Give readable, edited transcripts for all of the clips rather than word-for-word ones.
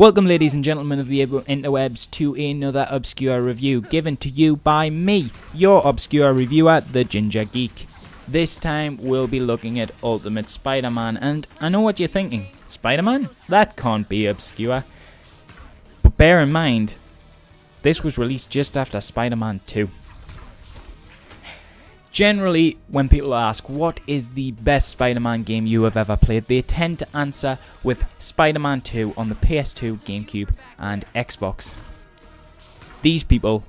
Welcome ladies and gentlemen of the interwebs to another obscure review given to you by me, your obscure reviewer, the Ginger Geek. This time we'll be looking at Ultimate Spider-Man, and I know what you're thinking, Spider-Man? That can't be obscure. But bear in mind, this was released just after Spider-Man 2. Generally, when people ask what is the best Spider-Man game you have ever played, they tend to answer with Spider-Man 2 on the PS2, GameCube and Xbox. These people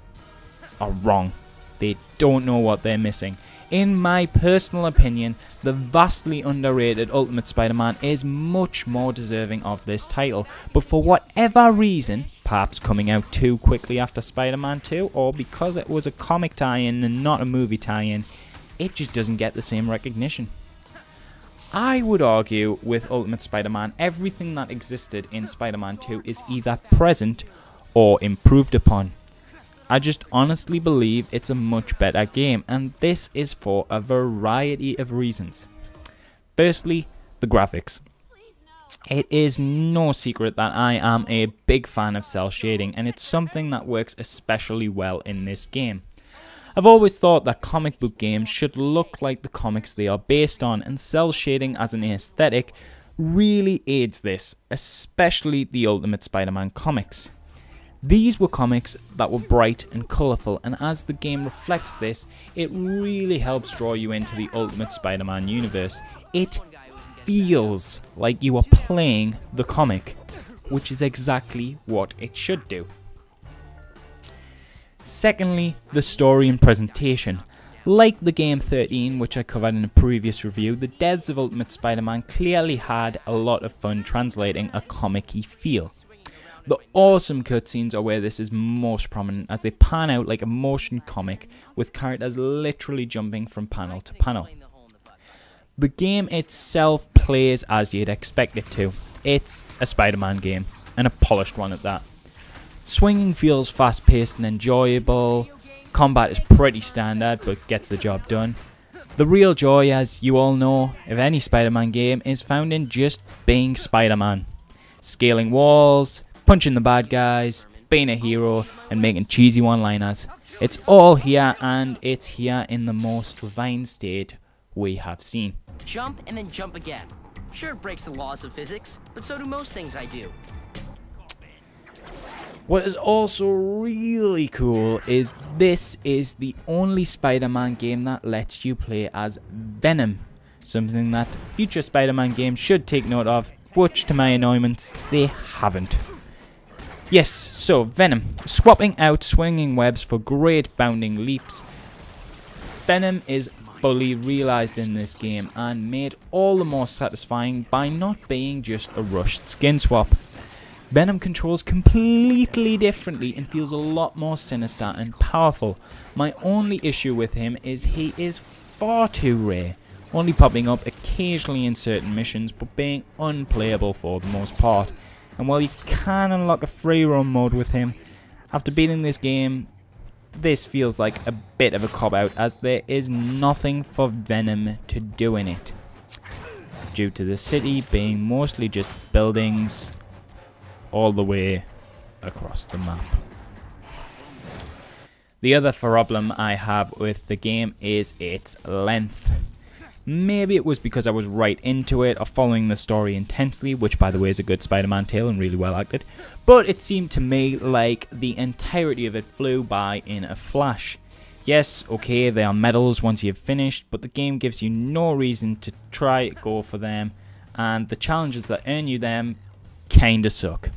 are wrong. They don't know what they're missing. In my personal opinion, the vastly underrated Ultimate Spider-Man is much more deserving of this title, but for whatever reason, perhaps coming out too quickly after Spider-Man 2, or because it was a comic tie-in and not a movie tie-in, it just doesn't get the same recognition. I would argue with Ultimate Spider-Man, everything that existed in Spider-Man 2 is either present or improved upon. I just honestly believe it's a much better game, and this is for a variety of reasons. Firstly, the graphics. It is no secret that I am a big fan of cel shading, and it's something that works especially well in this game. I've always thought that comic book games should look like the comics they are based on, and cel shading as an aesthetic really aids this, especially the Ultimate Spider-Man comics. These were comics that were bright and colourful, and as the game reflects this, it really helps draw you into the Ultimate Spider-Man universe. It feels like you are playing the comic, which is exactly what it should do. Secondly, the story and presentation. Like the game 13, which I covered in a previous review, the devs of Ultimate Spider-Man clearly had a lot of fun translating a comic-y feel. The awesome cutscenes are where this is most prominent, as they pan out like a motion comic with characters literally jumping from panel to panel. The game itself plays as you'd expect it to. It's a Spider-Man game, and a polished one at that. Swinging feels fast-paced and enjoyable. Combat is pretty standard but gets the job done. The real joy, as you all know, of any Spider-Man game is found in just being Spider-Man. Scaling walls, punching the bad guys, being a hero, and making cheesy one-liners. It's all here, and it's here in the most refined state we have seen. Jump and then jump again. Sure, it breaks the laws of physics, but so do most things I do. What is also really cool is this is the only Spider-Man game that lets you play as Venom. Something that future Spider-Man games should take note of, which to my annoyance, they haven't. Yes, so Venom, swapping out swinging webs for great bounding leaps. Venom is fully realised in this game and made all the more satisfying by not being just a rushed skin swap. Venom controls completely differently and feels a lot more sinister and powerful. My only issue with him is he is far too rare, only popping up occasionally in certain missions but being unplayable for the most part. And while you can unlock a free roam mode with him, after beating this game, this feels like a bit of a cop-out, as there is nothing for Venom to do in it, due to the city being mostly just buildings all the way across the map. The other problem I have with the game is its length. Maybe it was because I was right into it or following the story intensely, which by the way is a good Spider-Man tale and really well acted, but it seemed to me like the entirety of it flew by in a flash. Yes, okay, there are medals once you've finished, but the game gives you no reason to try go for them, and the challenges that earn you them kinda suck.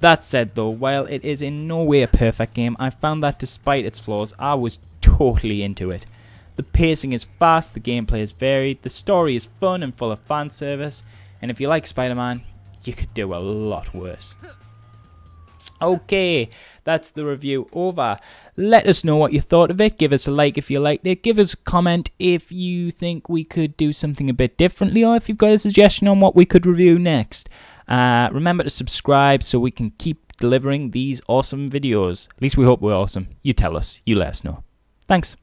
That said though, while it is in no way a perfect game, I found that despite its flaws, I was totally into it. The pacing is fast, the gameplay is varied, the story is fun and full of fan service, and if you like Spider-Man, you could do a lot worse. Okay, that's the review over. Let us know what you thought of it. Give us a like if you liked it. Give us a comment if you think we could do something a bit differently, or if you've got a suggestion on what we could review next. Remember to subscribe so we can keep delivering these awesome videos. At least we hope we're awesome. You tell us. You let us know. Thanks.